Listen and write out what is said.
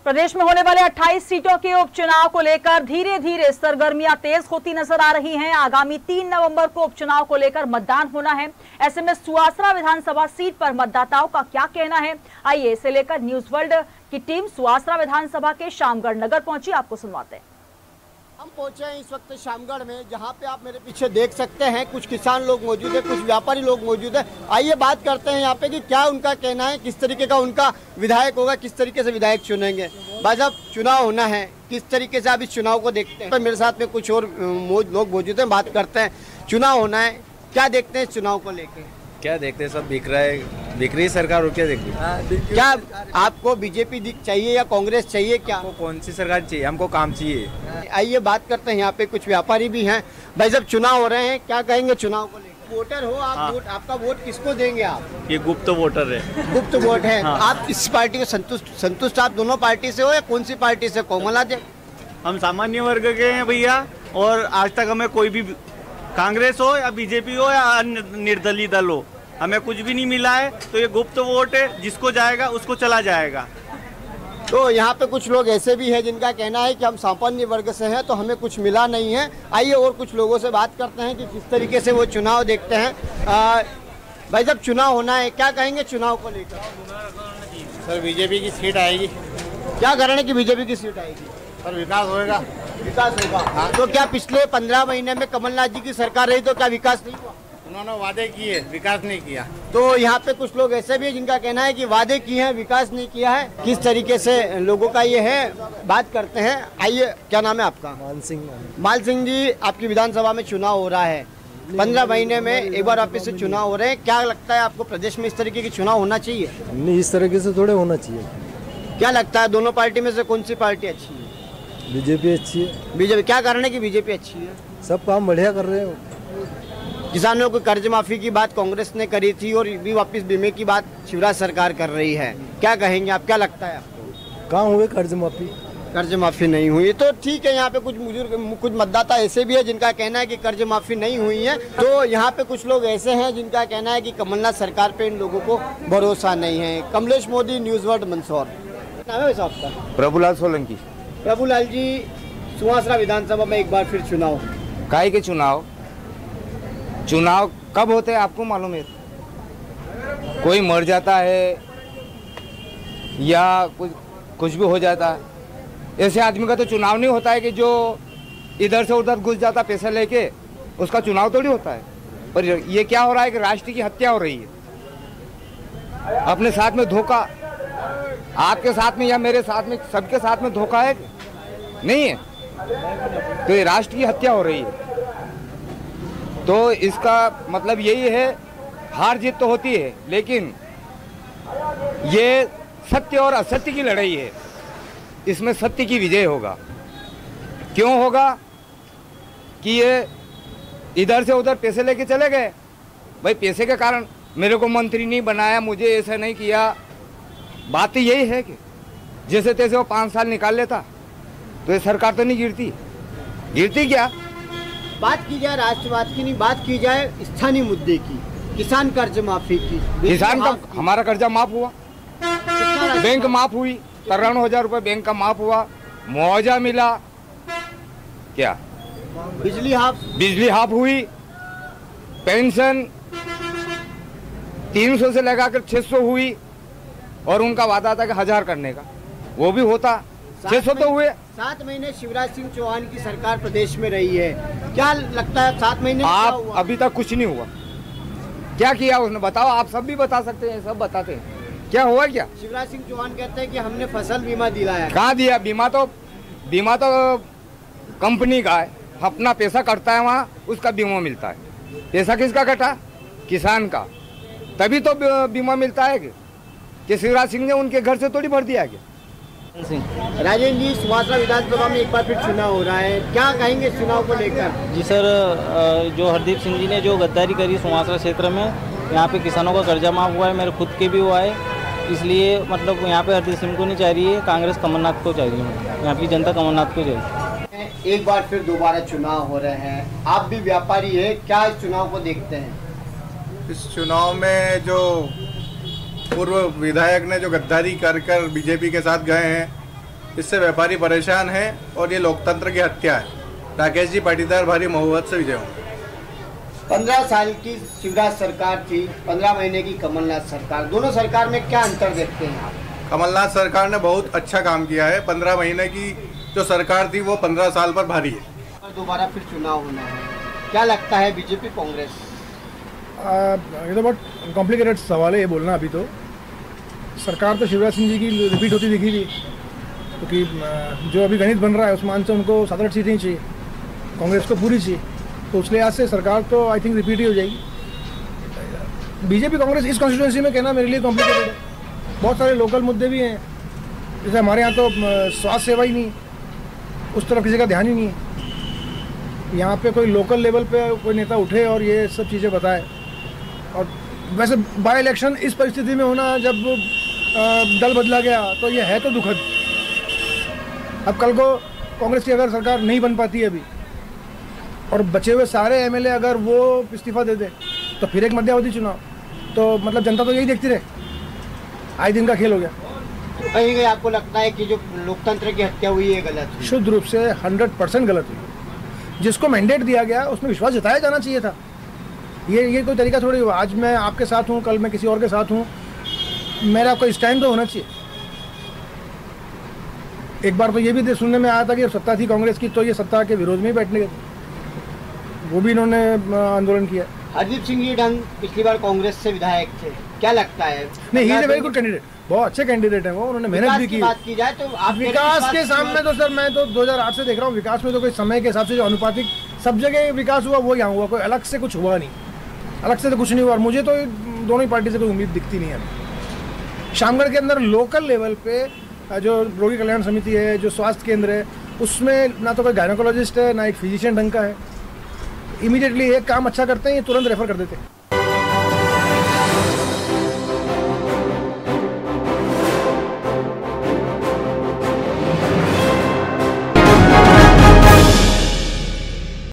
प्रदेश में होने वाले 28 सीटों के उपचुनाव को लेकर धीरे धीरे सरगर्मियां तेज होती नजर आ रही हैं। आगामी 3 नवंबर को उपचुनाव को लेकर मतदान होना है। ऐसे में सुवासरा विधानसभा सीट पर मतदाताओं का क्या कहना है, आइए इसे लेकर न्यूज वर्ल्ड की टीम सुवासरा विधानसभा के शामगढ़ नगर पहुंची, आपको सुनवाते हैं। हम पहुंचे हैं इस वक्त शामगढ़ में, जहां पे आप मेरे पीछे देख सकते हैं कुछ किसान लोग मौजूद है, कुछ व्यापारी लोग मौजूद है। आइए बात करते हैं यहाँ पे कि क्या उनका कहना है, किस तरीके का उनका विधायक होगा, किस तरीके से विधायक चुनेंगे। भाई साहब, चुनाव होना है, किस तरीके से आप इस चुनाव को देखते हैं? मेरे साथ में कुछ और लोग मौजूद हैं, बात करते हैं। चुनाव होना है, क्या देखते हैं इस चुनाव को लेकर? क्या देखते हैं, सब बिक रहा है, बिक रही सरकार, और क्या देखते? क्या आपको बीजेपी चाहिए या कांग्रेस चाहिए? क्या हमको कौन सी सरकार चाहिए? हमको काम चाहिए। आइए बात करते हैं, यहाँ पे कुछ व्यापारी भी हैं। भाई साहब, चुनाव हो रहे हैं, क्या कहेंगे चुनाव को लेकर? वोटर हो आप? हाँ। आपका वोट किसको देंगे आप? ये गुप्त वोटर है। गुप्त वोट है। हाँ। आप इस पार्टी को संतुष्ट आप दोनों पार्टी से हो या कौन सी पार्टी से? कोमला दे? हम सामान्य वर्ग के हैं भैया, और आज तक हमें कोई भी कांग्रेस हो या बीजेपी हो या अन्य निर्दलीय दल हो, हमें कुछ भी नहीं मिला है। तो ये गुप्त वोट है, जिसको जाएगा उसको चला जाएगा। तो यहाँ पे कुछ लोग ऐसे भी हैं जिनका कहना है कि हम सामान्य वर्ग से हैं तो हमें कुछ मिला नहीं है। आइए और कुछ लोगों से बात करते हैं कि किस तरीके से वो चुनाव देखते हैं। भाई जब चुनाव होना है, क्या कहेंगे चुनाव को लेकर? सर, बीजेपी की सीट आएगी। क्या कारण है कि बीजेपी की सीट आएगी? सर, विकास होगा। विकास होगा। हाँ। तो क्या पिछले 15 महीने में कमलनाथ जी की सरकार रही तो क्या विकास नहीं हुआ? उन्होंने वादे किए, विकास नहीं किया। तो यहाँ पे कुछ लोग ऐसे भी हैं जिनका कहना है कि वादे किए हैं, विकास नहीं किया है। किस तरीके से लोगों का ये है, बात करते हैं। आइए, क्या नाम है आपका? माल सिंह जी, आपकी विधानसभा में चुनाव हो रहा है। 15 महीने में एक बार वापिस से चुनाव हो रहे हैं। क्या लगता है आपको, प्रदेश में इस तरीके की चुनाव होना चाहिए? नहीं, इस तरीके से थोड़े होना चाहिए। क्या लगता है दोनों पार्टी में से कौन सी पार्टी अच्छी है? बीजेपी अच्छी है। बीजेपी? क्या कारण है कि बीजेपी अच्छी है? सब काम बढ़िया कर रहे हो। किसानों को कर्ज माफी की बात कांग्रेस ने करी थी और भी वापस बीमे की बात शिवराज सरकार कर रही है। क्या कहेंगे आप, क्या लगता है आपको? कहाँ हुए कर्ज माफी? कर्ज माफी नहीं हुई। तो ठीक है, यहाँ पे कुछ मतदाता ऐसे भी है जिनका कहना है कि कर्ज माफी नहीं हुई है। तो यहाँ पे कुछ लोग ऐसे हैं जिनका कहना है कि कमलनाथ सरकार पे इन लोगों को भरोसा नहीं है। Kamlesh Modi, news world, Mandsaur. नाम है आपका? प्रभुलाल सोलंकी। प्रभुलाल जी, सुवासरा विधानसभा में एक बार फिर चुनाव। काहे के चुनाव कब होते हैं आपको मालूम है? कोई मर जाता है या कुछ भी हो जाता है, ऐसे आदमी का तो चुनाव नहीं होता है कि जो इधर से उधर घुस जाता पैसा लेके, उसका चुनाव थोड़ी होता है। पर ये क्या हो रहा है कि राष्ट्र की हत्या हो रही है। अपने साथ में धोखा, आपके साथ में या मेरे साथ में, सबके साथ में धोखा है नहीं है, तो ये राष्ट्र की हत्या हो रही है। तो इसका मतलब यही है, हार जीत तो होती है, लेकिन ये सत्य और असत्य की लड़ाई है। इसमें सत्य की विजय होगा। क्यों होगा? कि ये इधर से उधर पैसे लेके चले गए। भाई पैसे के कारण मेरे को मंत्री नहीं बनाया, मुझे ऐसा नहीं किया। बात तो यही है कि जैसे तैसे वो 5 साल निकाल लेता तो ये सरकार तो नहीं गिरती क्या? बात की जाए राष्ट्रवाद की, नहीं बात की जाए स्थानीय मुद्दे की, किसान कर्ज माफी की। किसान का हमारा कर्जा माफ हुआ, बैंक माफ हुई, 93,000 रुपये बैंक का माफ हुआ, मुआवजा मिला। क्या बिजली हाफ हुई, पेंशन 300 से लगाकर 600 हुई, और उनका वादा था कि 1000 करने का, वो भी होता। 600 तो हुए। 7 महीने शिवराज सिंह चौहान की सरकार प्रदेश में रही है। क्या लगता है 7 महीने आप अभी तक कुछ नहीं हुआ? क्या किया उसने बताओ? आप सब भी बता सकते हैं, सब बताते हैं। क्या हुआ? क्या शिवराज सिंह चौहान कहते हैं कि हमने फसल बीमा दिलाया। कहाँ दिया? बीमा तो कंपनी का है, अपना पैसा कटता है वहाँ, उसका बीमा मिलता है। पैसा किसका कटा? किसान का। तभी तो बीमा मिलता है कि शिवराज सिंह ने उनके घर से थोड़ी भर दिया क्या? राजेंद्र जी, सुवासरा विधानसभा में एक बार फिर चुनाव हो रहा है, क्या कहेंगे चुनाव को लेकर? जी सर, जो हरदीप सिंह जी ने जो गद्दारी करी सुवासरा क्षेत्र में, यहाँ पे किसानों का कर्जा माफ हुआ है, मेरे खुद के भी हुआ है। इसलिए मतलब यहाँ पे हरदीप सिंह को नहीं चाह रही है, कांग्रेस कमलनाथ को चाहिए। यहाँ की जनता कमलनाथ को चाहिए। एक बार फिर दोबारा चुनाव हो रहे हैं, आप भी व्यापारी है, क्या इस चुनाव को देखते हैं? इस चुनाव में जो पूर्व विधायक ने जो गद्दारी कर बीजेपी के साथ गए हैं, इससे व्यापारी परेशान हैं और ये लोकतंत्र की हत्या है। राकेश जी पाटीदार भारी महुवत से विजय होंगे। 15 साल की शिवराज सरकार थी, 15 महीने की कमलनाथ सरकार, दोनों सरकार में क्या अंतर देखते हैं आप? कमलनाथ सरकार ने बहुत अच्छा काम किया है। 15 महीने की जो सरकार थी वो 15 साल पर भारी है। और दोबारा फिर चुनाव होना है, क्या लगता है बीजेपी कांग्रेस? ये तो बहुत कॉम्प्लिकेटेड सवाल है ये बोलना। अभी तो सरकार तो शिवराज सिंह जी की रिपीट होती दिखी थी, क्योंकि जो अभी गणित बन रहा है उस मान से उनको 7-8 सीटें चाहिए, कांग्रेस को पूरी चाहिए, तो उस लिहाज से सरकार तो आई थिंक रिपीट ही हो जाएगी। बीजेपी कांग्रेस इस कॉन्स्टिट्यूंसी में कहना मेरे लिए कॉम्प्लिकेटेड है। बहुत सारे लोकल मुद्दे भी हैं, जैसे हमारे यहाँ तो स्वास्थ्य सेवा ही नहीं, उस तरफ किसी का ध्यान ही नहीं है। यहाँ पे कोई लोकल लेवल पे कोई नेता उठे और ये सब चीज़ें बताए। और वैसे बाय इलेक्शन इस परिस्थिति में होना, जब दल बदला गया, तो ये है तो दुखद। अब कल को कांग्रेस की अगर सरकार नहीं बन पाती है अभी और बचे हुए सारे एमएलए अगर वो इस्तीफा दे दे तो फिर एक मध्यावधि चुनाव, तो मतलब जनता तो यही देखती रहे, आज दिन का खेल हो गया। कहीं कहीं आपको लगता है कि जो लोकतंत्र की हत्या हुई है गलत हुई? शुद्ध रूप से 100% गलत हुई। जिसको मैंडेट दिया गया उसमें विश्वास जताया जाना चाहिए था। ये कोई तरीका थोड़ी हुआ, आज मैं आपके साथ हूँ, कल मैं किसी और के साथ हूँ, मेरा कोई स्टैंड तो होना चाहिए। एक बार तो ये भी सुनने में आया था कि सत्ता थी कांग्रेस की तो ये सत्ता के विरोध में ही बैठने गए, वो भी इन्होंने आंदोलन किया। हरदीप सिंह जी ढंग पिछली बार कांग्रेस से विधायक थे, क्या लगता है? नहीं, he is a very good candidate, बहुत अच्छे कैंडिडेट हैं वो, उन्होंने मेहनत भी की। बात की जाए तो आप विकास के सामने तो सर मैं तो 2008 से देख रहा हूँ, विकास में तो कोई समय के हिसाब से जो अनुपातिक सब जगह विकास हुआ वो यहाँ हुआ, कोई अलग से कुछ हुआ नहीं, अलग से तो कुछ नहीं हुआ। और मुझे तो दोनों ही पार्टी से कोई उम्मीद दिखती नहीं है। शामगढ़ के अंदर लोकल लेवल पे जो रोगी कल्याण समिति है, जो स्वास्थ्य केंद्र है, उसमें ना तो कोई गायनोकोलॉजिस्ट है, ना एक फिजिशियन ढंग का है। इमीडिएटली एक काम अच्छा करते हैं, ये तुरंत रेफर कर देते हैं।